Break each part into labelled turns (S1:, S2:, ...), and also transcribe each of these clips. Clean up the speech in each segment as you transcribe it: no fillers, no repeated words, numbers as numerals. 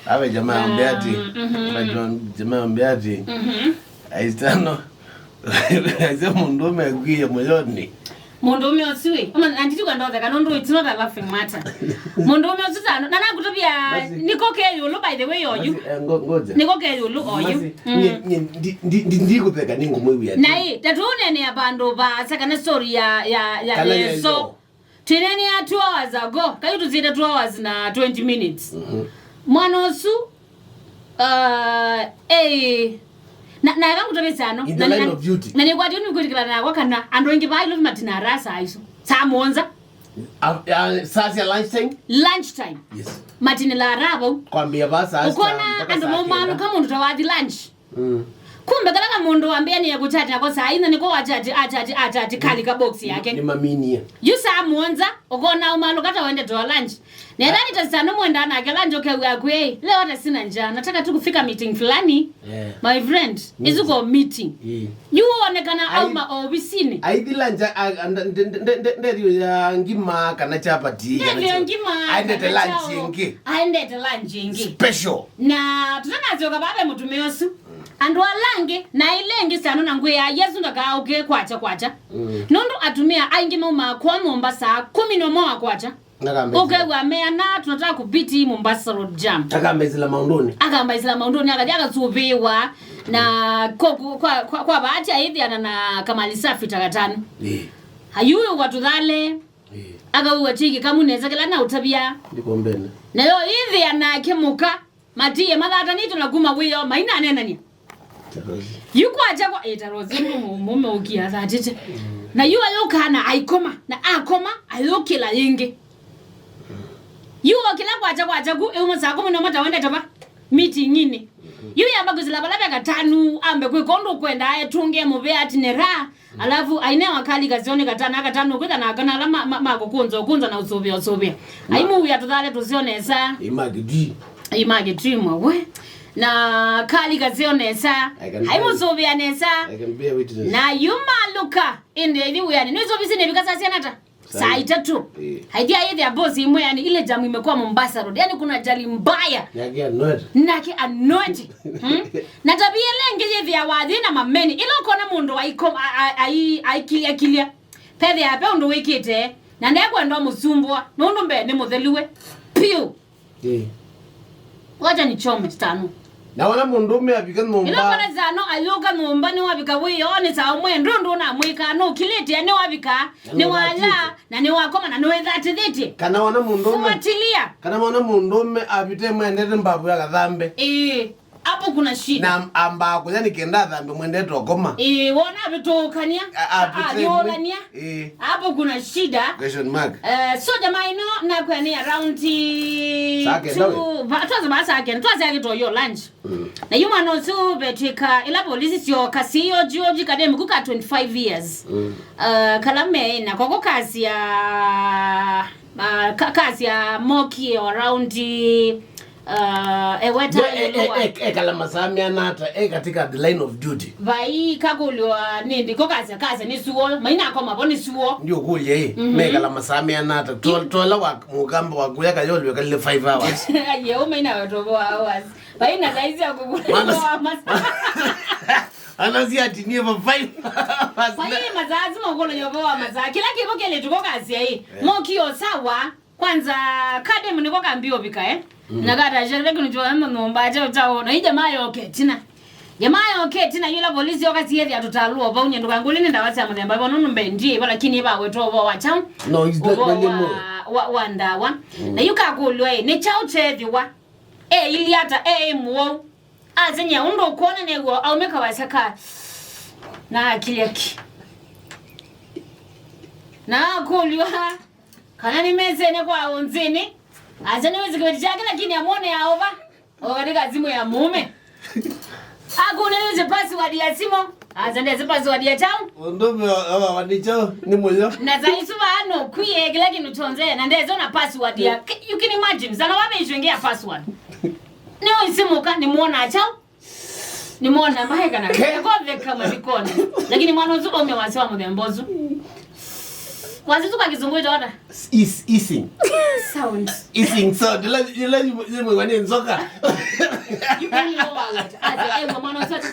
S1: Awe jamaa mbeati. Jamaa mbeati. Aistano. Aise mundume agwie moyoni.
S2: Mundume osiwe. Anditi kwandoza kanondo it's not a laughing matter. Mundume osizano nana kutobia nikoke yulu by the way oyu.
S1: Ngoja.
S2: Nikoke yulu oyu.
S1: Ndikupeka ningo mwewi ati.
S2: Nai tatune ne abando ba sakana story ya leso. Tineni ya 2 hours ago. Kayu tuzida 2 hours na 20 minutes. Mwanosu na yakangutobesano
S1: in the line of duty.
S2: Na nikwati unikutikila na wakana andongi bailo matina rasa iso. Samonza.
S1: Sasa
S2: lunchtime.
S1: Yes.
S2: Matini la rabo.
S1: Kwambia basa asta.
S2: Ukona ando mama kama ndo tawadi lunch. Kumbe kala mundu ambia ni yakuchati nako saa ina niko achati kali ka box yake.
S1: Ni mamini.
S2: Yusa muonza ukona umalo kata wende to lunch. Nedani tasano mwenda na kala njoke yakwe. Leo hata sina njaa. Nataka tu kufika meeting fulani. My friend, izuko meeting. You onekana au ma obisini.
S1: Aidila nja ndio ya ngima kana chapati.
S2: Ndio ngima. Aende lunch ingi.
S1: Special.
S2: Na tutanazoka babe mutumiosu. Andu alange na ilengi sano na ngwe ya Yesu ndaka uke kwacha. Nondo atumia aingi mama kwa Mombasa 11 kwacha. Okay wa mea na tunataka kubiti Mombasa Road Jam.
S1: Akambezela maundoni
S2: akajaga zubiwa na kwa bahati hivi ana Kamali Safi takatano. Hayuyo watu dhale. Agawa chiki kama unaweza kila na utabia.
S1: Ndiko mbele.
S2: Na leo hivi anakemuka matie madhata ni tunaguma wiyo maina nena ni. Yuko acha kwa etarozi mume ukiaza atete. Na yuwa kana aikoma na akoma ayokela yenge. Yuwa kila kwa acha ku eumosa ko mino mata wenda taba meeting ngine. Yuwa yabaguzila balaba gatanu ambe kwikondo kwenda etunge mube atinera. Alafu aine wakali gazione gatanu kwenda na kana la makokunza na usobia. Aimu ya tudale tuzionesa. Imagidi mwe. Na kali gazionesa haimusobia nesa na yuma luka inde ili uyani nizo bisine bikasa sianata saa 3 haidia hivi ya boss imwe yani ile jamu imekuwa Mombasa Road yani kuna jali mbaya naki annoyed na tabia lenge hivi ya wadhi na mameni ilo kona mundu waiko aikilia pede ya pe ndo wikite na ndekwa ndo musumbwa ndo mbe ni mutheliwe piu wacha nichome stano
S1: na wana mundume abika Momba
S2: ila kona zano ayoka Momba ni wabika wiyo ni sawa ndo na mwika no kilete ni wabika ni wala na ni wakoma na no that
S1: kana wana mundume
S2: fuatilia
S1: kana wana mundume abite mwendete mbabu ya dhambe
S2: hapo kuna shida
S1: na ambako yani kenda dhambe mwendete okoma
S2: wona bitokania yolania hapo kuna shida
S1: question mark
S2: so jamaa ino na kwa ni around to basa again twaza yakito yo lunch na yuma no so betika ila polisi sio kasi yo George kademi kuka 25 years kalame na koko kasi ya moki around
S1: kala masami anata katika the line of duty
S2: vai kakulwa nindi ko kazi ni suo maina ko maboni suo
S1: ndio kulye kala masami anata tola wa mugamba wa kuyaka yolwe kale 5 hours
S2: ye o maina watobo hours vai na saizi ya kukula
S1: anazia tinie for 5 hours
S2: vai mazazi mongolo yoboa mazazi kila kibo kile tuko kazi hii mokio sawa kwanza kadem niko kambio bika nakata jere kunjwa Momba acha utaona hii jamaa yoke tina yula polisi wakati yeye atotalua ba unyendo kangulini ndawatsa mudemba bono mbendi lakini ba weto bo wacha
S1: no is that
S2: wandawa na yuka kulwe ne chao cheviwa ili hata muo azenya undo kuona nego au meka wasaka na akili yake na kulwa kana nimezene kwa onzini azana wezikwethi chake lakini amone aova okatika zimu ya mume akune nje password ya simo azandeze password ya chao
S1: ndobe wadicho ni moyo
S2: na zaisu bano kwiye kila kintu tonze na ndezo na password ya you can imagine sana wabe ishengea password neo isimuka ni muona chao ni muona maheka na kwa veka mabikoni lakini mwana uzuko umewasiwa mudembozu Wazitu kwa kizungu itaona?
S1: Easing.
S2: Sound.
S1: Easing sound. You mwani nzoka.
S2: You can know what. Aze mwana sasa.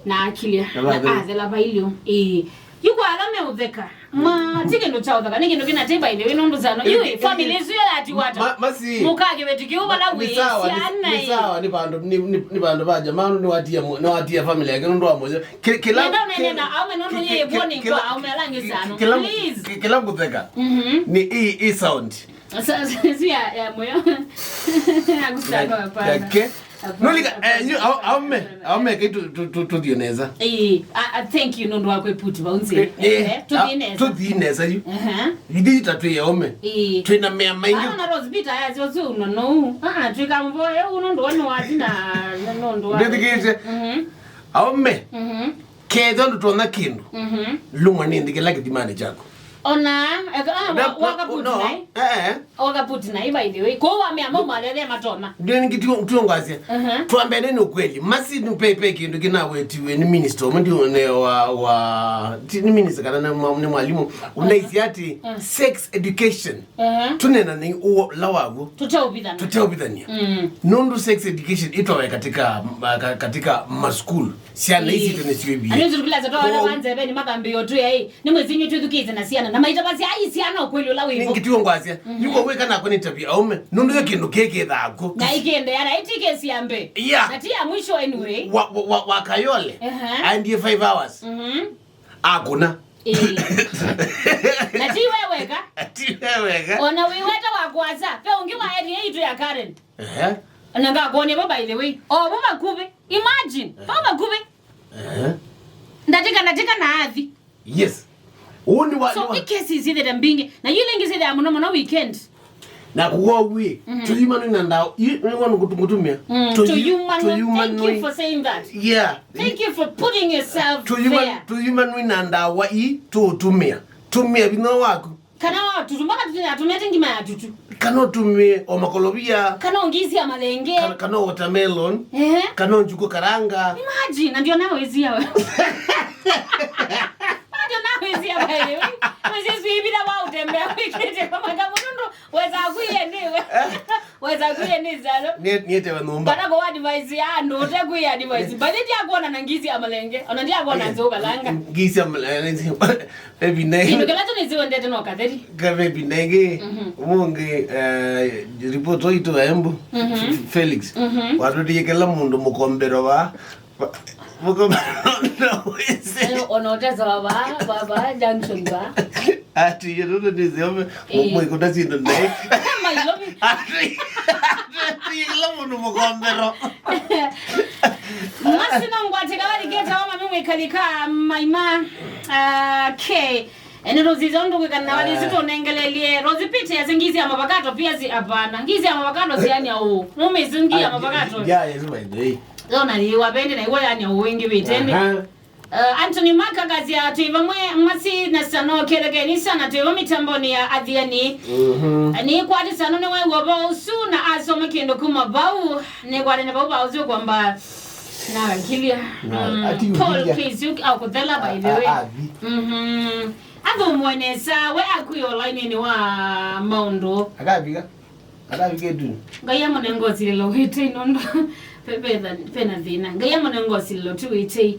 S2: Na akili. Aze la bailio. Yuko alame udheka. Ma tike ndo chao dhaka. Niki ndo kina tiba ile ino ndo zano. Yui family zuyo ati wata.
S1: Masi.
S2: Mukage wetuki uba la wisi.
S1: Ni sawa ni bando baja. Maana ni watia family yake ndo amoja. Kila
S2: nenda aume nondo yeye boni kwa aume alangi zano. Please.
S1: Kila kudheka. Ni sound.
S2: Sasa ya moyo. Agustavo hapana.
S1: No liga aume kitu dioneza.
S2: Thank you nondo wako eputi baunze.
S1: To dineza you. Yidi tatu ya aume. Twina mea mainyo.
S2: Na Rose Peter ya zozo no. Twika mvoye unondo wano watina nondo wako.
S1: Dedikete. Aume. Kedo ndo tuona kindu. Lunga nindi kelake dimane chako.
S2: Ona wakaputi nai. Wakaputi nai by the way. Kwa wameamua malele matoma.
S1: Ndio nikituongazia. Tuambie nini ukweli. Masi nupepe kindu kinawetiwe ni minister ndio ne wa ni minister kana ni mwalimu unaisi ati sex education. Tunena ni lawago. Tutaubidhania. Nondu sex education itowe katika maskulu. Siana hizi tunesiwebi.
S2: Anizo kila zoto wana wanze beni makambio tu yai. Ni mwezinyo tu dukize na siana. Na maita basi ai siana ukweli ulawe hivyo.
S1: Ngitiwo ngwazia. Yuko weka na kwenye tabia aume. Nondu yo kindu keke dhako.
S2: Na ikiende yana itike siambe. Na tia mwisho anyway.
S1: Wakayole. Andie 5 hours. Akuna.
S2: Na tiweweka. Ona wiweta wakwaza. Pe ungiwa area itu ya Karen. Nanga gone by the way. Oh baba kube. Imagine. Baba kube. Ndatika na adhi.
S1: Yes.
S2: So the case is that I'm being na yule ngise da muno weekend.
S1: Na kuwe to human nanda you want kutumia.
S2: To human. Thank you for saying that.
S1: Yeah.
S2: Thank you for putting yourself
S1: to human nanda wa to tumia. Tumia bino wako.
S2: Kana watu tumbaka tunatumia tengi ma tutu.
S1: Kana tumie o makolobia.
S2: Kana ngisi ya malenge.
S1: Kana watermelon. Kana njuko karanga.
S2: Imagine ndio nao ezia wewe. Ndio nao ezia wewe. Mzee ibida wa utembea wikete kama kama ndo weza kuyendewe. Weza kuyenizalo.
S1: Niete wanomba.
S2: Bana go advice ya ndo utakuya advice. Bali dia kuona na ngisi ya malenge. Ona dia kuona nzoka langa.
S1: Ngisi ya malenge. Baby nege.
S2: Imekala tu niziwe ndete no kaderi.
S1: Baby nege. Umonge report oito embo. Felix. Watu yekela mundu mukombero ba. Mukombero.
S2: Onotaza baba junction ba.
S1: Ati yerodo nizome mukunda sindo ndai. Ati yekela mundu mukombero.
S2: Masina ngwate kawali geta wama mimi kalika maima okay. Ene Rozi zondo kwa na wali zito nengelelie Rozi pite ya zingizi ya mabakato pia si hapana. Ngizi ya mabakato si yani au. Mume zingi ya mabakato.
S1: Yeah, yes by the way.
S2: Zona ni wapende na iwe yani wengi vitende. Anthony Maka kazi ya tuiva mwasi na sano keleke ni sana tuiva mitamboni ya Athiani. Ni kwa ati sano ni wewe wabao su na asome kendo kuma bau. Ni kwa ati bau bau zio kwamba na kilia. Paul Kizu au kudela by the way. Ado mwenesa we akuyo line ni wa Maundo.
S1: Akabiga tu.
S2: Ngaya monengo silo hite nondo. Pepe pena vina. Ngaya monengo silo tu hite.